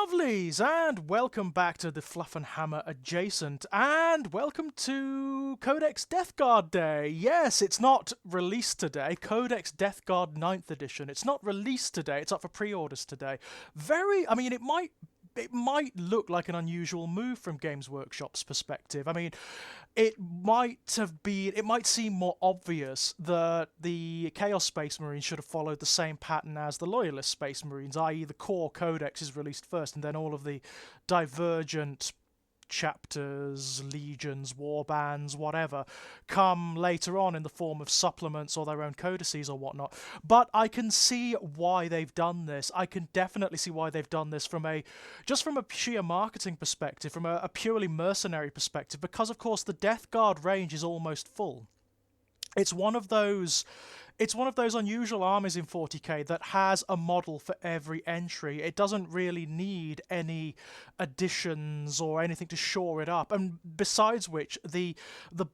Lovelies, and welcome back to the Fluffenhammer Adjacent, and welcome to Codex Death Guard Day. Yes, it's not released today. Codex Death Guard 9th edition. It's not released today. It's up for pre-orders today. It might look like an unusual move from Games Workshop's perspective. I mean, it might seem more obvious that the Chaos Space Marines should have followed the same pattern as the Loyalist Space Marines, i.e. the core Codex is released first, and then all of the divergent chapters, legions, warbands, whatever, come later on in the form of supplements or their own codices or whatnot. But I can see why they've done this. I can definitely see why they've done this from a sheer marketing perspective, from a purely mercenary perspective, because of course the Death Guard range is almost full. It's one of those unusual armies in 40k that has a model for every entry. It doesn't really need any additions or anything to shore it up. And besides which, the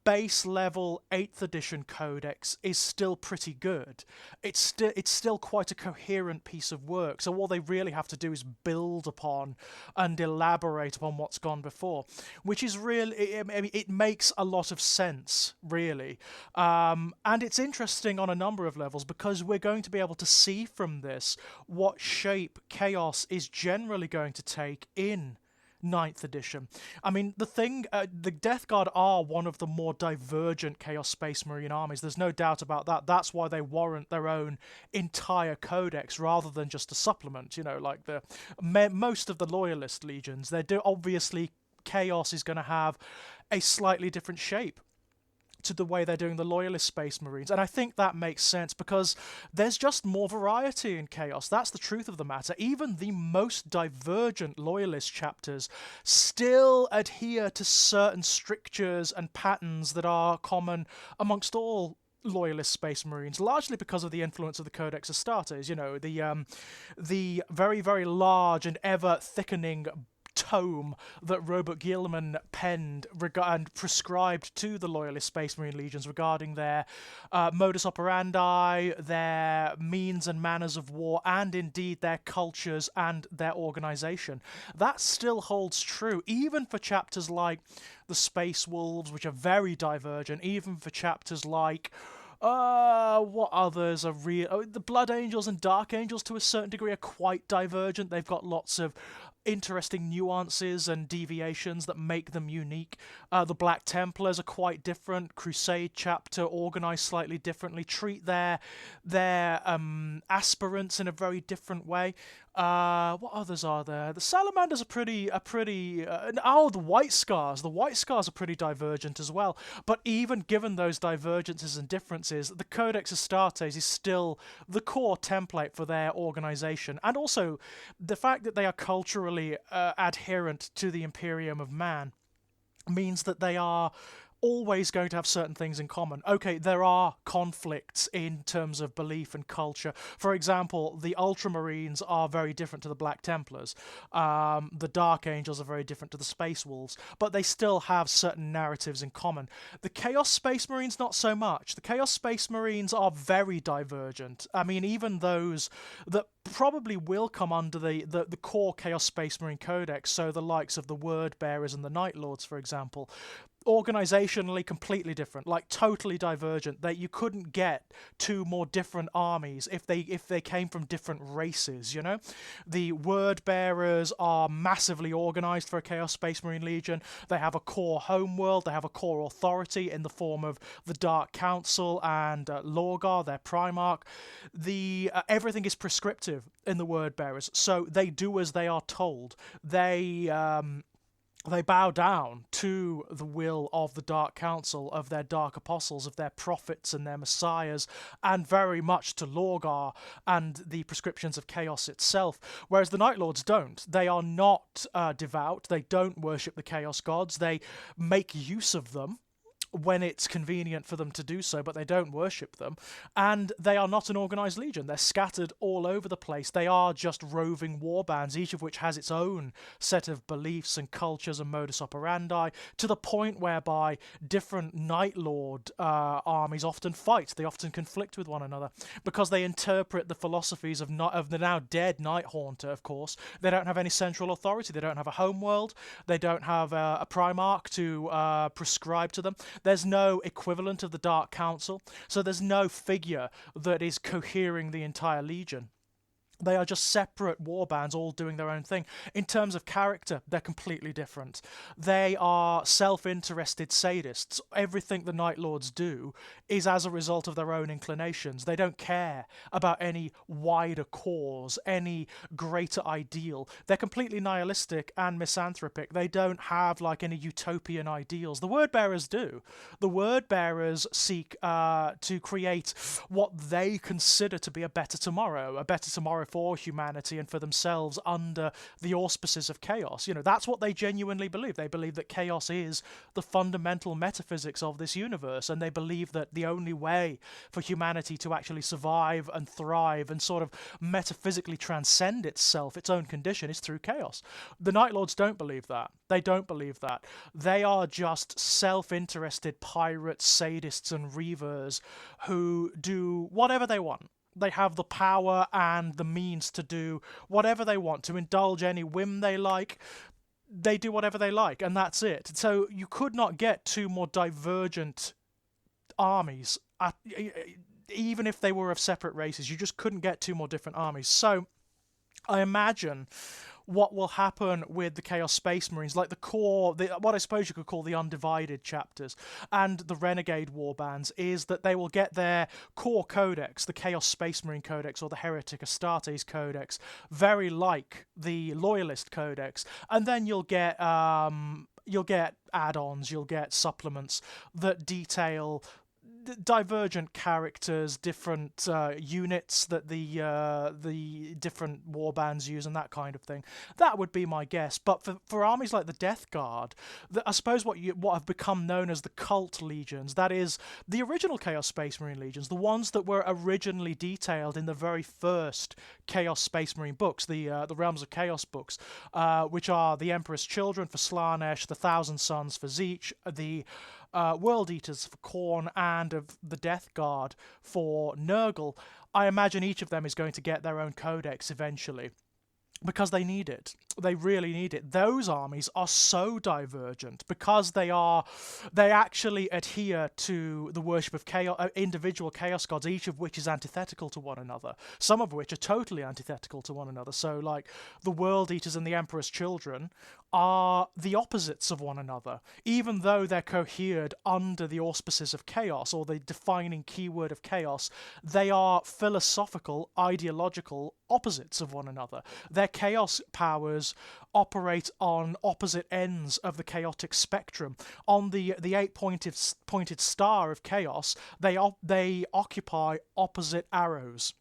base level 8th edition codex is still pretty good. It's still quite a coherent piece of work. So all they really have to do is build upon and elaborate upon what's gone before, which is really, I mean, it makes a lot of sense, really. And it's interesting on a number of levels because we're going to be able to see from this what shape Chaos is generally going to take in 9th edition. I mean, the Death Guard are one of the more divergent Chaos Space Marine armies. There's no doubt about that. That's why they warrant their own entire codex rather than just a supplement. You know, like most of the Loyalist legions, obviously Chaos is going to have a slightly different shape to the way they're doing the Loyalist Space Marines, and I think that makes sense because there's just more variety in Chaos. That's the truth of the matter. Even the most divergent Loyalist chapters still adhere to certain strictures and patterns that are common amongst all Loyalist Space Marines, largely because of the influence of the Codex Astartes. You know, the very, very large and ever thickening tome that Robert Gilman penned and prescribed to the Loyalist Space Marine legions regarding their modus operandi, their means and manners of war, and indeed their cultures and their organization. That still holds true, even for chapters like the Space Wolves, which are very divergent, even for chapters like what others are real? The Blood Angels and Dark Angels, to a certain degree, are quite divergent. They've got lots of interesting nuances and deviations that make them unique. The Black Templars are quite different. Crusade chapter, organized slightly differently, treat their aspirants in a very different way. What others are there? The Salamanders are the White Scars. The White Scars are pretty divergent as well. But even given those divergences and differences, the Codex Astartes is still the core template for their organization. And also, the fact that they are culturally adherent to the Imperium of Man means that they are always going to have certain things in common. Okay, there are conflicts in terms of belief and culture. For example, the Ultramarines are very different to the Black Templars. The Dark Angels are very different to the Space Wolves, but they still have certain narratives in common. The Chaos Space Marines, not so much. The Chaos Space Marines are very divergent. I mean, even those that probably will come under the core Chaos Space Marine Codex, so the likes of the Word Bearers and the Night Lords, for example, organizationally completely different, like totally divergent. That you couldn't get two more different armies if they came from different races, you know? The Word Bearers are massively organized for a Chaos Space Marine Legion. They have a core homeworld, they have a core authority in the form of the Dark Council and Lorgar, their Primarch. Everything is prescriptive in the Word Bearers, so they do as they are told. They bow down to the will of the Dark Council, of their Dark Apostles, of their prophets and their messiahs, and very much to Lorgar and the prescriptions of Chaos itself, whereas the Night Lords don't. They are not devout, they don't worship the Chaos gods, they make use of them when it's convenient for them to do so, but they don't worship them. And they are not an organized legion. They're scattered all over the place. They are just roving warbands, each of which has its own set of beliefs and cultures and modus operandi, to the point whereby different Night Lord armies often fight. They often conflict with one another because they interpret the philosophies of the now dead Night Haunter, of course. They don't have any central authority. They don't have a homeworld. They don't have a Primarch to prescribe to them. There's no equivalent of the Dark Council, so there's no figure that is cohering the entire Legion. They are just separate warbands all doing their own thing. In terms of character, they're completely different. They are self-interested sadists. Everything the Night Lords do is as a result of their own inclinations. They don't care about any wider cause, any greater ideal. They're completely nihilistic and misanthropic. They don't have like any utopian ideals. The Word-Bearers do. The Word-Bearers seek to create what they consider to be a better tomorrow for humanity and for themselves under the auspices of chaos. You know, that's what they genuinely believe. They believe that chaos is the fundamental metaphysics of this universe, and they believe that the only way for humanity to actually survive and thrive and sort of metaphysically transcend itself, its own condition, is through chaos. The Night Lords don't believe that. They don't believe that. They are just self-interested pirates, sadists, and reavers who do whatever they want. They have the power and the means to do whatever they want, to indulge any whim they like. They do whatever they like, and that's it. So you could not get two more divergent armies, even if they were of separate races. You just couldn't get two more different armies. So I imagine what will happen with the Chaos Space Marines, like the core, what I suppose you could call the undivided chapters, and the Renegade warbands, is that they will get their core codex, the Chaos Space Marine Codex or the Heretic Astartes Codex, very like the Loyalist Codex, and then you'll get add-ons, you'll get supplements that detail divergent characters, different units that the different warbands use, and that kind of thing. That would be my guess. But for armies like the Death Guard, I suppose what have become known as the cult legions, that is the original Chaos Space Marine legions, the ones that were originally detailed in the very first Chaos Space Marine books, the Realms of Chaos books, which are the Emperor's Children for Slaanesh, the Thousand Sons for Tzeentch, the World Eaters for Khorne, and of the Death Guard for Nurgle. I imagine each of them is going to get their own codex eventually, because they need it. They really need it. Those armies are so divergent because they actually adhere to the worship of chaos, individual chaos gods, each of which is antithetical to one another, some of which are totally antithetical to one another. So like the World Eaters and the Emperor's Children are the opposites of one another, even though they're cohered under the auspices of chaos, or the defining keyword of chaos. They are philosophical, ideological opposites of one another. Their chaos powers operate on opposite ends of the chaotic spectrum. On the eight-pointed star of chaos, they occupy opposite arrows.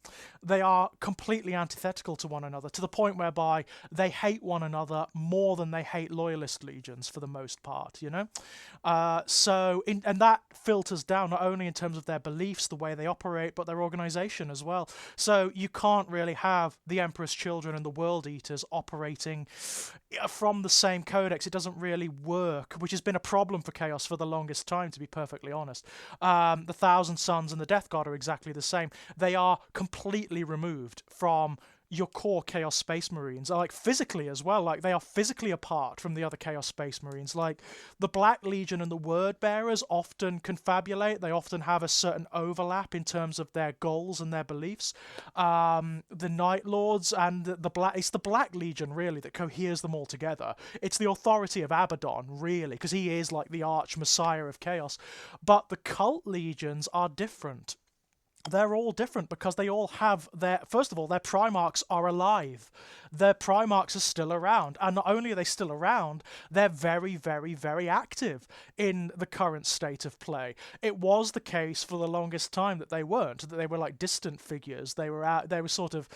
They are completely antithetical to one another, to the point whereby they hate one another more than they hate loyalist legions for the most part, you know? And that filters down not only in terms of their beliefs, the way they operate, but their organization as well. So you can't really have the Emperor's Children and the World Eaters operating from the same codex. It doesn't really work, which has been a problem for Chaos for the longest time, to be perfectly honest. The Thousand Sons and the Death Guard are exactly the same. They are completely removed from your core Chaos Space Marines, like physically as well. Like they are physically apart from the other Chaos Space Marines. Like the Black Legion and the Word Bearers often confabulate. They often have a certain overlap in terms of their goals and their beliefs. The Night Lords and it's the Black Legion really that coheres them all together. It's the authority of Abaddon really, because he is like the arch messiah of chaos. But the cult legions are different. They're all different because they all have first of all, their Primarchs are alive. Their Primarchs are still around. And not only are they still around, they're very, very, very active in the current state of play. It was the case for the longest time that they weren't, that they were like distant figures. They were sort of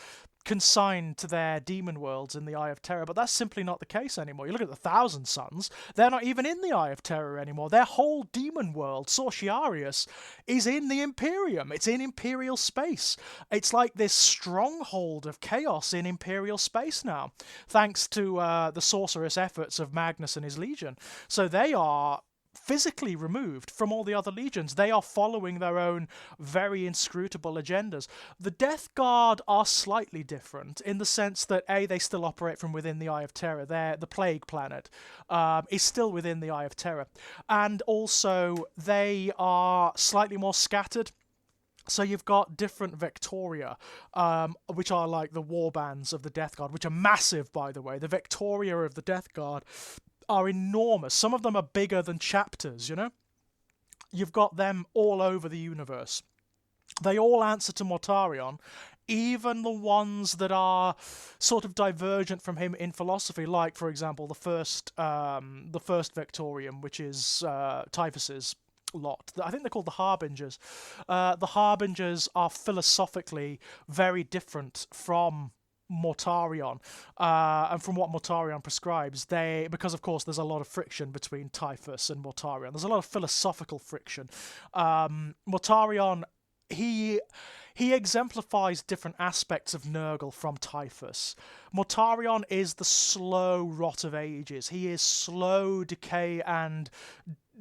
consigned to their demon worlds in the Eye of Terror, but that's simply not the case anymore. You look at the Thousand Sons, they're not even in the Eye of Terror anymore. Their whole demon world, Sorciarius, is in the Imperium. It's in Imperial space. It's like this stronghold of chaos in Imperial space now, thanks to the sorcerous efforts of Magnus and his legion. So they are physically removed from all the other legions. They are following their own very inscrutable agendas. The Death Guard are slightly different in the sense that they still operate from within the Eye of Terror. The Plague Planet is still within the Eye of Terror, and also they are slightly more scattered. So you've got different Victoria, which are like the war bands of the Death Guard, which are massive, by the way. The Victoria of the Death Guard are enormous. Some of them are bigger than chapters, you know? You've got them all over the universe. They all answer to Mortarion, even the ones that are sort of divergent from him in philosophy, like, for example, the first Victorium, which is Typhus's lot. I think they're called the Harbingers. The Harbingers are philosophically very different from Mortarion, and from what Mortarion prescribes, because of course there's a lot of friction between Typhus and Mortarion. There's a lot of philosophical friction. Mortarion, he exemplifies different aspects of Nurgle from Typhus. Mortarion is the slow rot of ages. He is slow decay and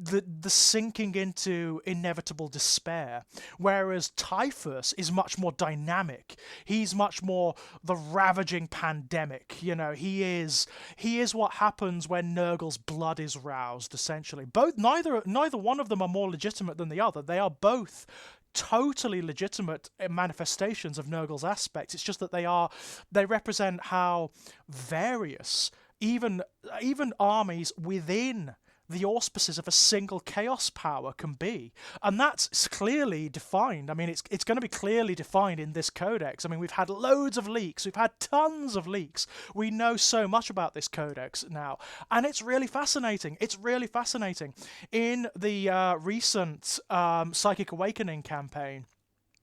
the sinking into inevitable despair, whereas Typhus is much more dynamic. He's much more the ravaging pandemic. You know, he is what happens when Nurgle's blood is roused. Essentially, neither one of them are more legitimate than the other. They are both totally legitimate manifestations of Nurgle's aspects. It's just that they represent how various even armies within the auspices of a single chaos power can be. And that's clearly defined. I mean, it's going to be clearly defined in this codex. I mean, we've had loads of leaks. We've had tons of leaks. We know so much about this codex now. And it's really fascinating. It's really fascinating. In the recent Psychic Awakening campaign,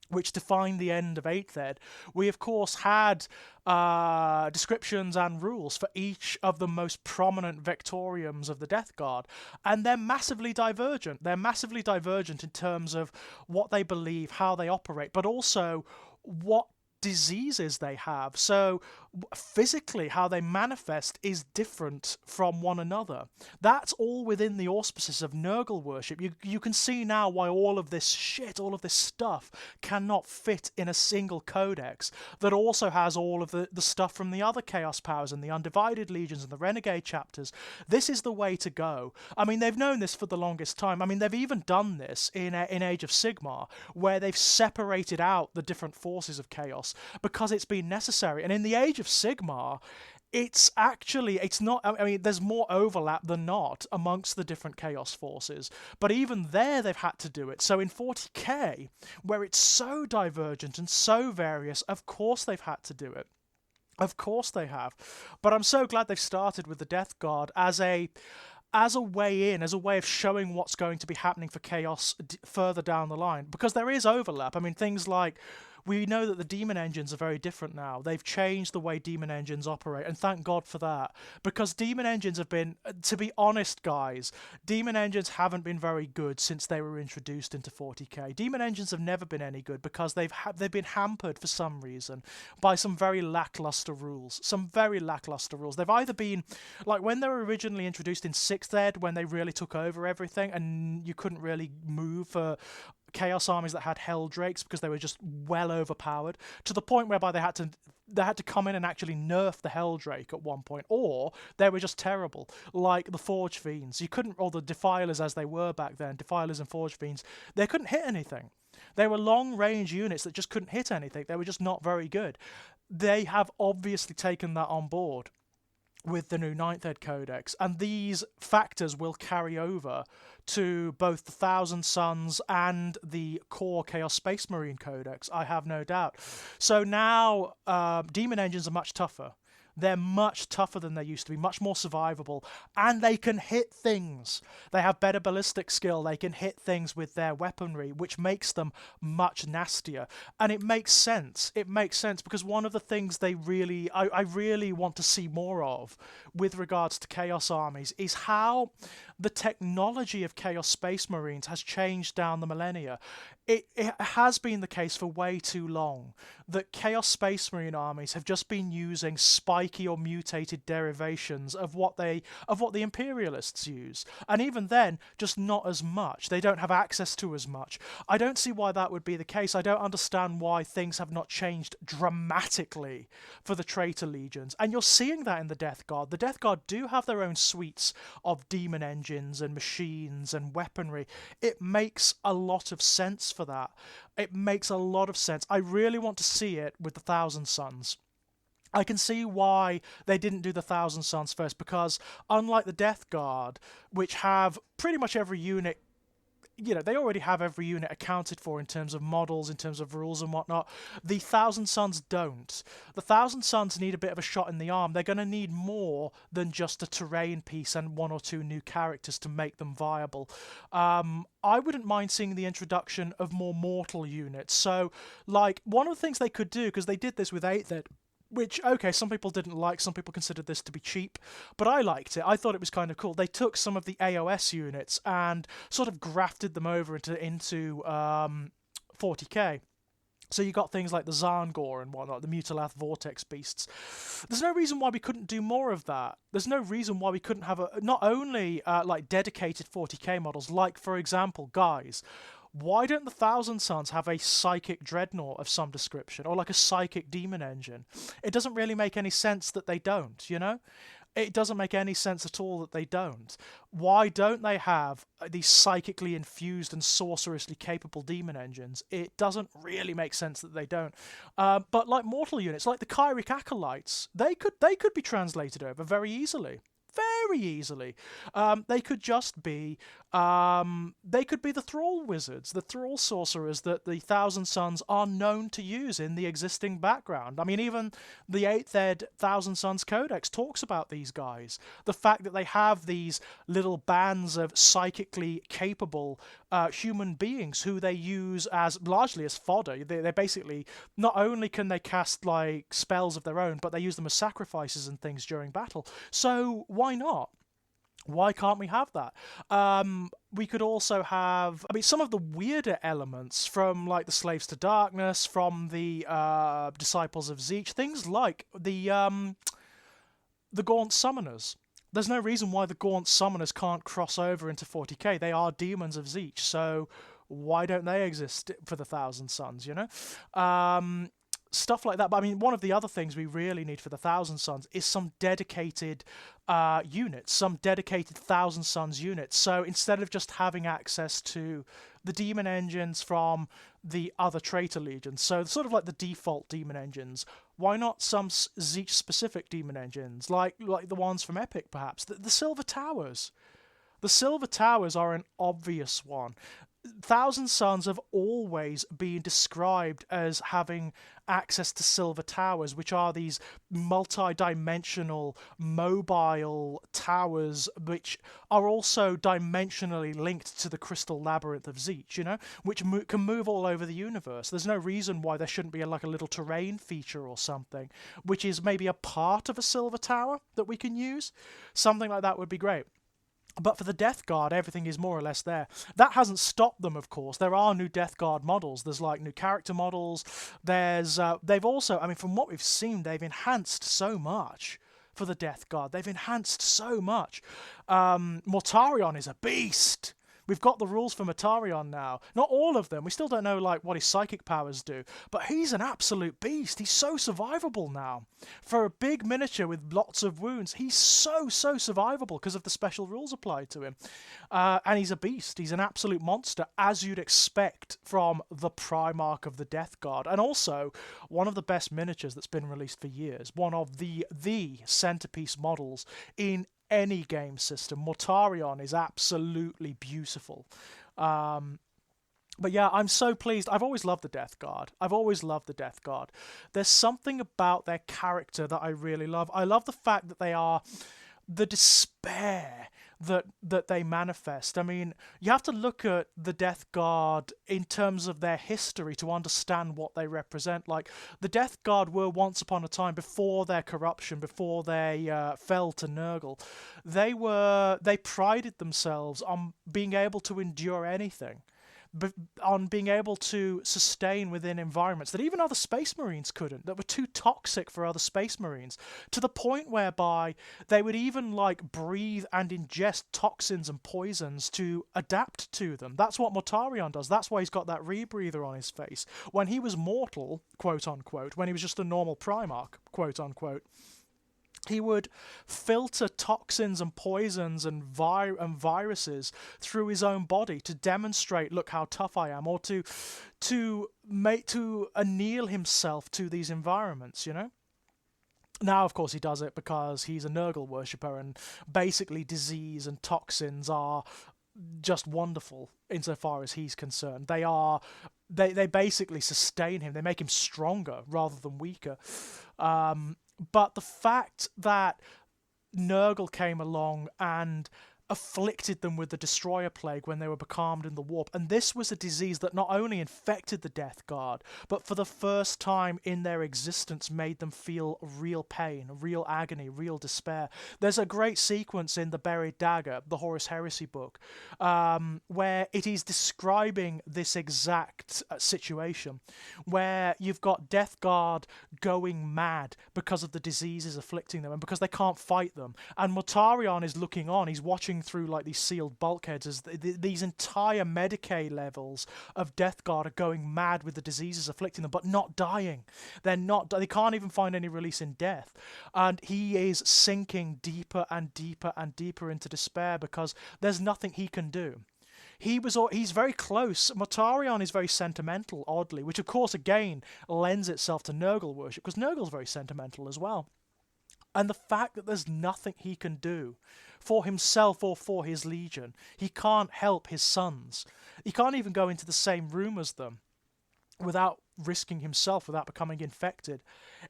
which defined the end of 8th Ed, we of course had descriptions and rules for each of the most prominent Victoriums of the Death Guard, and they're massively divergent. They're massively divergent in terms of what they believe, how they operate, but also what diseases they have. So physically, how they manifest is different from one another. That's all within the auspices of Nurgle worship. You can see now why all of this shit, all of this stuff cannot fit in a single codex that also has all of the stuff from the other Chaos Powers and the Undivided Legions and the Renegade chapters. This is the way to go. I mean, they've known this for the longest time. I mean, they've even done this in Age of Sigmar, where they've separated out the different forces of chaos because it's been necessary. And in the Age of Sigmar, it's not, I mean, there's more overlap than not amongst the different chaos forces, but even there they've had to do it. So in 40k, where it's so divergent and so various, of course they've had to do it. Of course they have. But I'm so glad they've started with the Death Guard as a way in, as a way of showing what's going to be happening for chaos further down the line, because there is overlap. I mean, things like, we know that the demon engines are very different now. They've changed the way demon engines operate, and thank God for that. Because demon engines have been, to be honest, guys, demon engines haven't been very good since they were introduced into 40k. Demon engines have never been any good because they've been hampered for some reason by some very lackluster rules. Some very lackluster rules. They've either been, like when they were originally introduced in 6th Ed, when they really took over everything, and you couldn't really move for chaos armies that had hell drakes because they were just well overpowered, to the point whereby they had to come in and actually nerf the hell drake at one point, or they were just terrible, like the Forge Fiends. You couldn't, or the Defilers as they were back then, Defilers and Forge Fiends, they couldn't hit anything. They were long-range units that just couldn't hit anything. They were just not very good. They have obviously taken that on board with the new 9th Ed Codex, and these factors will carry over to both the Thousand Sons and the core Chaos Space Marine Codex, I have no doubt. So now demon engines are much tougher. They're much tougher than they used to be, much more survivable, and they can hit things. They have better ballistic skill. They can hit things with their weaponry, which makes them much nastier. And it makes sense. It makes sense because one of the things I really want to see more of with regards to Chaos armies is how the technology of Chaos Space Marines has changed down the millennia. It has been the case for way too long that Chaos Space Marine armies have just been using spiky or mutated derivations of what the Imperialists use, and even then, just not as much. They don't have access to as much. I don't see why that would be the case. I don't understand why things have not changed dramatically for the Traitor Legions, and you're seeing that in the Death Guard. The Death Guard do have their own suites of demon engines and machines and weaponry. It makes a lot of sense for that. It makes a lot of sense. I really want to see it with the Thousand Sons. I can see why they didn't do the Thousand Sons first, because unlike the Death Guard, which have pretty much every unit, they already have every unit accounted for in terms of models, in terms of rules and whatnot. The Thousand Sons don't. The Thousand Sons need a bit of a shot in the arm. They're going to need more than just a terrain piece and one or two new characters to make them viable. I wouldn't mind seeing the introduction of more mortal units. So, like, one of the things they could do, because they did this with 8th, which, okay, some people didn't like, some people considered this to be cheap, but I liked it. I thought it was kind of cool. They took some of the AOS units and sort of grafted them over into 40k. So you got things like the Zarngor and whatnot, the Mutilath Vortex Beasts. There's no reason why we couldn't do more of that. There's no reason why we couldn't have not only like dedicated 40k models, like, for example, guys, why don't the Thousand Sons have a psychic dreadnought of some description, or like a psychic demon engine? It doesn't really make any sense that they don't, It doesn't make any sense at all that they don't. Why don't they have these psychically infused and sorcerously capable demon engines? It doesn't really make sense that they don't. But like mortal units, like the Kyric Acolytes, they could be translated over very easily. Very easily. They could just be the Thrall Wizards, the Thrall Sorcerers that the Thousand Sons are known to use in the existing background. I mean, even the 8th ed Thousand Sons Codex talks about these guys. The fact that they have these little bands of psychically capable human beings who they use largely as fodder. They're basically, not only can they cast like spells of their own, but they use them as sacrifices and things during battle. So why not? Why can't we have that? We could also have, some of the weirder elements from like the Slaves to Darkness, from the Disciples of Tzeentch, things like the Gaunt Summoners. There's no reason why the Gaunt Summoners can't cross over into 40k. They are demons of Tzeentch, so why don't they exist for the Thousand Sons, Stuff like that. But one of the other things we really need for the Thousand Sons is some dedicated units, some dedicated Thousand Sons units. So instead of just having access to the demon engines from the other Traitor Legions, so sort of like the default demon engines, why not some Tzeentch-specific demon engines, like the ones from Epic, perhaps? The Silver Towers. The Silver Towers are an obvious one. Thousand Sons have always been described as having access to Silver Towers, which are these multi-dimensional mobile towers which are also dimensionally linked to the Crystal Labyrinth of Tzeentch, which can move all over the universe. There's no reason why there shouldn't be a little terrain feature or something, which is maybe a part of a Silver Tower that we can use. Something like that would be great. But for the Death Guard, everything is more or less there. That hasn't stopped them, of course. There are new Death Guard models. There's new character models. There's they've also, from what we've seen, they've enhanced so much for the Death Guard. They've enhanced so much. Mortarion is a beast. We've got the rules for Mortarion now. Not all of them. We still don't know what his psychic powers do. But he's an absolute beast. He's so survivable now. For a big miniature with lots of wounds, he's so survivable because of the special rules applied to him. And he's a beast. He's an absolute monster, as you'd expect from the Primarch of the Death Guard. And also, one of the best miniatures that's been released for years. One of the centerpiece models in any game system. Mortarion is absolutely beautiful. But yeah, I'm so pleased. I've always loved the Death Guard. I've always loved the Death Guard. There's something about their character that I really love. I love the fact that they are the despair that they manifest. I mean, you have to look at the Death Guard in terms of their history to understand what they represent. Like, the Death Guard were once upon a time, before their corruption, before they fell to Nurgle, they prided themselves on being able to endure anything, on being able to sustain within environments that even other space marines couldn't, that were too toxic for other space marines, to the point whereby they would even like breathe and ingest toxins and poisons to adapt to them. That's what Mortarion does. That's why he's got that rebreather on his face. When he was mortal, quote unquote, when he was just a normal Primarch, quote unquote, he would filter toxins and poisons and viruses through his own body to demonstrate, look how tough I am, or to anneal himself to these environments, you know? Now, of course, he does it because he's a Nurgle worshipper, and basically disease and toxins are just wonderful insofar as he's concerned. They basically sustain him. They make him stronger rather than weaker. But the fact that Nurgle came along and afflicted them with the Destroyer Plague when they were becalmed in the warp, and this was a disease that not only infected the Death Guard, but for the first time in their existence made them feel real pain, real agony, real despair. There's a great sequence in The Buried Dagger, the Horus Heresy book, where it is describing this exact situation, where you've got Death Guard going mad because of the diseases afflicting them and because they can't fight them, and Mortarion is looking on. He's watching through like these sealed bulkheads as these entire Medicaid levels of Death Guard are going mad with the diseases afflicting them, but not dying. They can't even find any release in death, and he is sinking deeper and deeper and deeper into despair because there's nothing he can do. He's very close. Mortarion is very sentimental, oddly, which of course again lends itself to Nurgle worship, because Nurgle's very sentimental as well. And the fact that there's nothing he can do for himself or for his legion. He can't help his sons. He can't even go into the same room as them without risking himself, without becoming infected.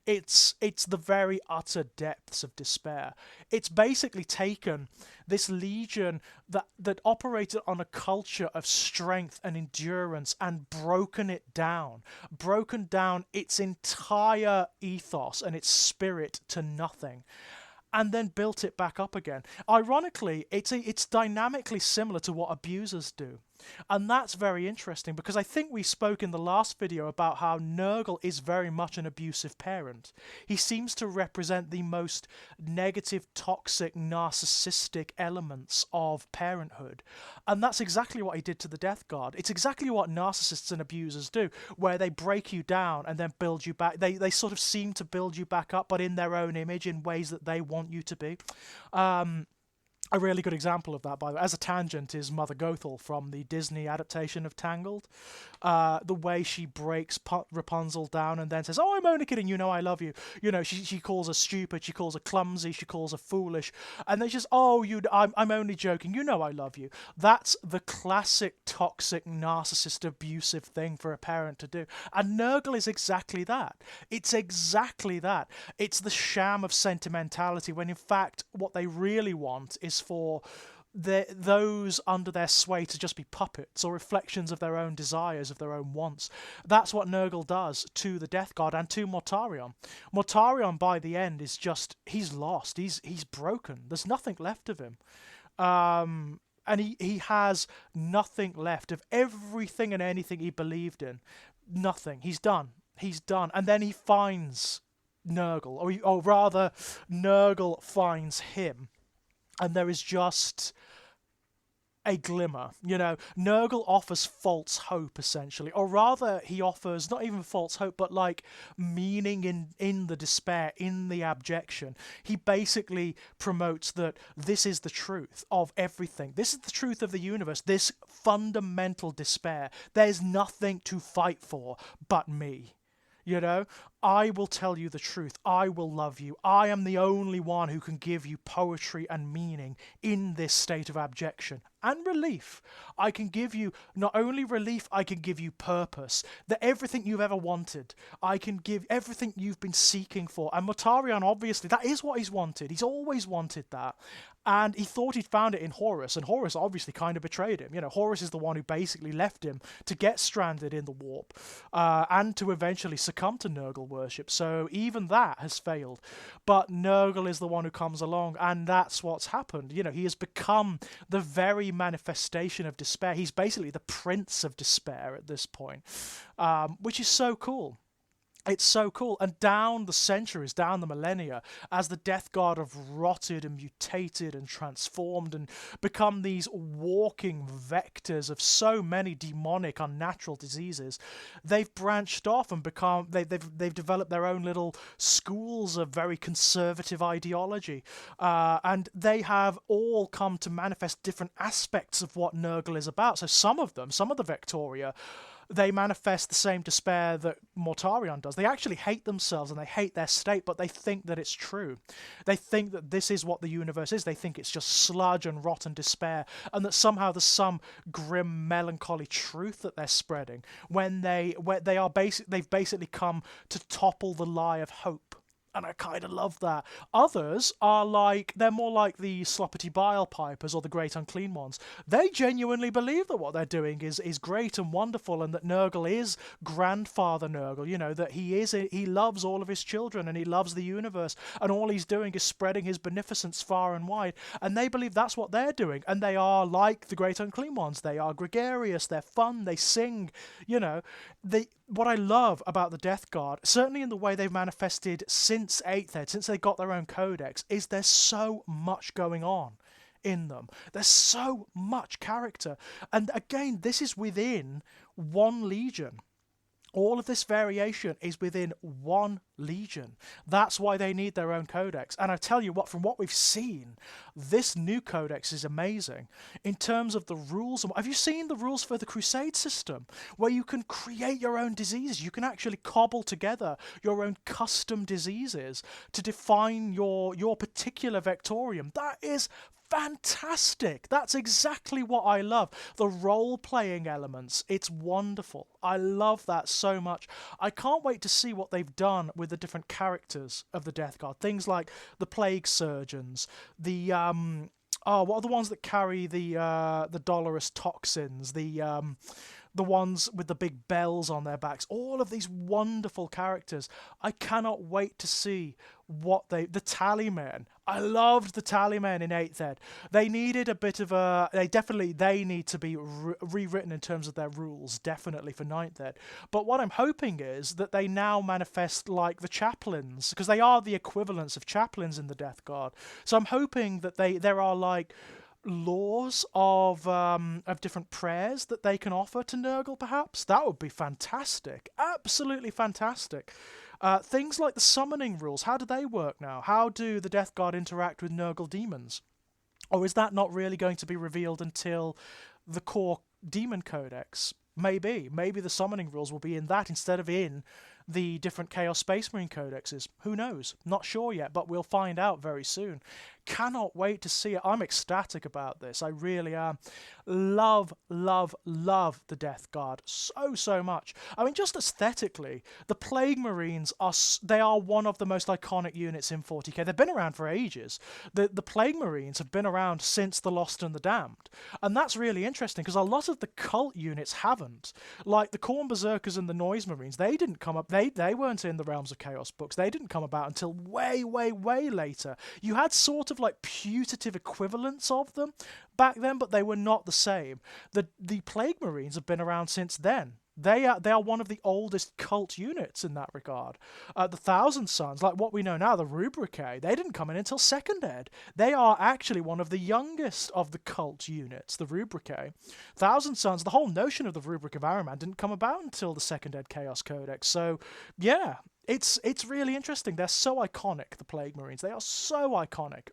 It's the very utter depths of despair. It's basically taken this legion that operated on a culture of strength and endurance and broken down its entire ethos and its spirit to nothing, and then built it back up again. Ironically, it's dynamically similar to what abusers do. And that's very interesting, because I think we spoke in the last video about how Nurgle is very much an abusive parent. He seems to represent the most negative, toxic, narcissistic elements of parenthood. And that's exactly what he did to the Death Guard. It's exactly what narcissists and abusers do, where they break you down and then build you back. They sort of seem to build you back up, but in their own image, in ways that they want you to be. A really good example of that, by the way, as a tangent, is Mother Gothel from the Disney adaptation of Tangled. The way she breaks Rapunzel down and then says, "Oh, I'm only kidding, you know I love you." You know, she calls her stupid, she calls her clumsy, she calls her foolish, and then she's, "Oh, I'm only joking, you know I love you." That's the classic toxic, narcissist, abusive thing for a parent to do. And Nurgle is exactly that. It's exactly that. It's the sham of sentimentality, when in fact what they really want is for those under their sway to just be puppets or reflections of their own desires, of their own wants. That's what Nurgle does to the Death Guard and to Mortarion. Mortarion, by the end, is just, he's lost. He's broken. There's nothing left of him. And he has nothing left of everything and anything he believed in. Nothing. He's done. He's done. And then he finds Nurgle, or rather, Nurgle finds him. And there is just a glimmer, you know. Nurgle offers false hope, essentially, or rather, he offers not even false hope, but like meaning in the despair, in the abjection. He basically promotes that this is the truth of everything. This is the truth of the universe. This fundamental despair. There's nothing to fight for but me. You know, I will tell you the truth. I will love you. I am the only one who can give you poetry and meaning in this state of abjection. and relief. I can give you not only relief, I can give you purpose. That everything you've ever wanted, I can give everything you've been seeking for. And Mortarion, obviously, that is what he's wanted. He's always wanted that. And he thought he'd found it in Horus, and Horus obviously kind of betrayed him. You know, Horus is the one who basically left him to get stranded in the warp, and to eventually succumb to Nurgle worship. So even that has failed. But Nurgle is the one who comes along, and that's what's happened. You know, he has become the very manifestation of despair. He's basically the prince of despair at this point, which is so cool. It's so cool. And down the centuries, down the millennia, as the Death Guard have rotted and mutated and transformed and become these walking vectors of so many demonic, unnatural diseases, they've branched off and become they've developed their own little schools of very conservative ideology, and they have all come to manifest different aspects of what Nurgle is about. So some of the Vectoria, they manifest the same despair that Mortarion does. They actually hate themselves and they hate their state, but they think that it's true. They think that this is what the universe is. They think it's just sludge and rot and despair, and that somehow there's some grim, melancholy truth that they're spreading when they've basically come to topple the lie of hope. And I kind of love that. Others are they're more like the Sloppity Bile Pipers or the Great Unclean Ones. They genuinely believe that what they're doing is great and wonderful, and that Nurgle is Grandfather Nurgle, you know, that he loves all of his children and he loves the universe, and all he's doing is spreading his beneficence far and wide. And they believe that's what they're doing. And they are like the Great Unclean Ones. They are gregarious, they're fun, they sing, you know. What I love about the Death Guard, certainly in the way they've manifested since 8th Ed, since they got their own codex, is there's so much going on in them. There's so much character. And again, this is within one legion. All of this variation is within one legion. That's why they need their own codex. And I tell you what, from what we've seen, this new codex is amazing. In terms of the rules, have you seen the rules for the Crusade system? Where you can create your own diseases. You can actually cobble together your own custom diseases to define your particular Vectorium. That is fantastic. That's exactly what I love. The role-playing elements, it's wonderful. I love that so much. I can't wait to see what they've done with the different characters of the Death Guard. Things like the Plague Surgeons, the what are the ones that carry the Dolorous Toxins, the ones with the big bells on their backs, all of these wonderful characters. I cannot wait to see what the Tallymen. I loved the Tallymen in 8th Ed. They needed a bit of they need to be rewritten in terms of their rules, definitely for 9th Ed. But what I'm hoping is that they now manifest like the chaplains, because they are the equivalents of chaplains in the Death Guard. So I'm hoping that there are like laws of different prayers that they can offer to Nurgle, perhaps. That would be fantastic. Absolutely fantastic. Things like the summoning rules, how do they work now? How do the Death Guard interact with Nurgle demons? Or is that not really going to be revealed until the core demon codex? Maybe the summoning rules will be in that instead of in the different Chaos Space Marine codexes. Who knows? Not sure yet, but we'll find out very soon. Cannot wait to see it. I'm ecstatic about this. I really am. Love the Death Guard so much. I mean, just aesthetically, the Plague Marines are one of the most iconic units in 40k. They've been around for ages. The Plague Marines have been around since the Lost and the Damned, and that's really interesting because a lot of the cult units haven't. Like the Khorne Berserkers and the Noise Marines, they didn't come up. They weren't in the Realms of Chaos books. They didn't come about until way later. You had sort of like putative equivalents of them back then, but they were not the same. The Plague Marines have been around since then. They are one of the oldest cult units in that regard. The Thousand Sons, like what we know now, the Rubricae, they didn't come in until 2nd Ed. They are actually one of the youngest of the cult units, the Rubricae. Thousand Sons, the whole notion of the Rubric of Ahriman didn't come about until the 2nd Ed Chaos Codex. So, yeah, it's really interesting. They're so iconic, the Plague Marines. They are so iconic.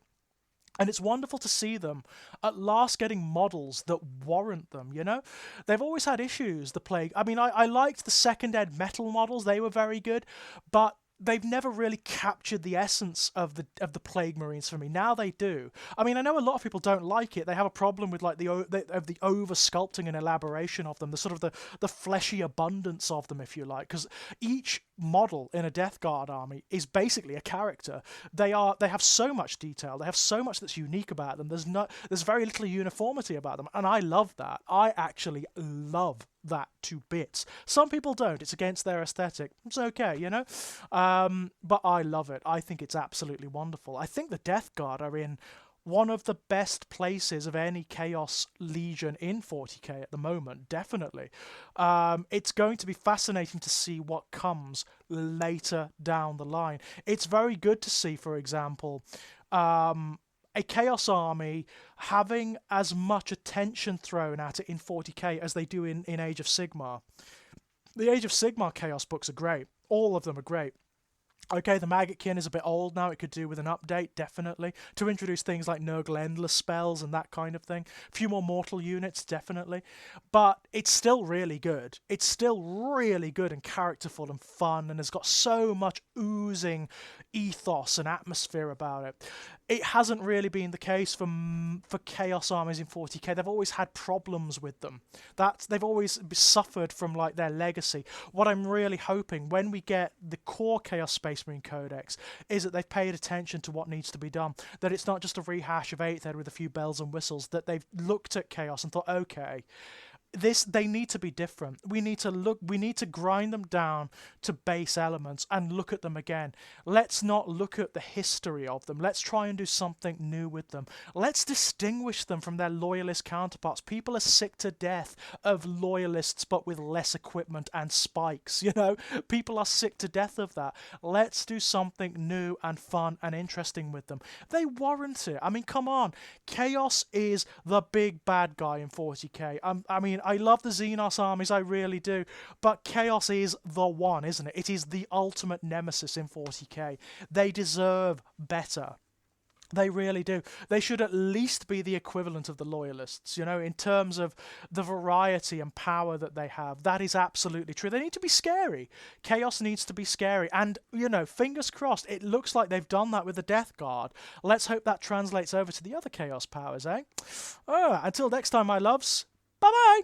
And it's wonderful to see them at last getting models that warrant them, you know? They've always had issues, the Plague. I mean, I liked the 2nd Ed metal models. They were very good. But they've never really captured the essence of the Plague Marines for me. Now they do. I mean, I know a lot of people don't like it. They have a problem with like the over sculpting and elaboration of them, the sort of the fleshy abundance of them, if you like, because each model in a Death Guard army is basically a character. They have so much detail. They have so much that's unique about them. There's very little uniformity about them, and I love that. I actually love that to bits. Some people don't. It's against their aesthetic. It's okay, you know? But I love it. I think it's absolutely wonderful. I think the Death Guard are in one of the best places of any Chaos Legion in 40k at the moment, definitely. It's going to be fascinating to see what comes later down the line. It's very good to see, for example, a Chaos Army having as much attention thrown at it in 40k as they do in Age of Sigmar. The Age of Sigmar Chaos books are great. All of them are great. Okay, the Maggotkin is a bit old now. It could do with an update, definitely. To introduce things like Nurgle Endless spells and that kind of thing. A few more mortal units, definitely. But it's still really good. It's still really good and characterful and fun, and has got so much oozing ethos and atmosphere about it. It hasn't really been the case for Chaos armies in 40k. They've always had problems with them. They've always suffered from like their legacy. What I'm really hoping when we get the core Chaos Space Marine Codex is that they've paid attention to what needs to be done. That it's not just a rehash of 8th Ed with a few bells and whistles. That they've looked at Chaos and thought, okay, they need to be different. We need to grind them down to base elements and look at them again. Let's not look at the history of them. Let's try and do something new with them. Let's distinguish them from their loyalist counterparts. People are sick to death of loyalists but with less equipment and spikes, you know? People are sick to death of that. Let's do something new and fun and interesting with them. They warrant it. I mean, come on. Chaos is the big bad guy in 40k. I mean, I love the Xenos armies, I really do, but Chaos is the one, isn't it? It is the ultimate nemesis in 40k. They deserve better. They really do. They should at least be the equivalent of the Loyalists, you know, in terms of the variety and power that they have. That is absolutely true. They need to be scary. Chaos needs to be scary. And, you know, fingers crossed, it looks like they've done that with the Death Guard. Let's hope that translates over to the other Chaos powers, eh? Until next time, my loves. Bye-bye!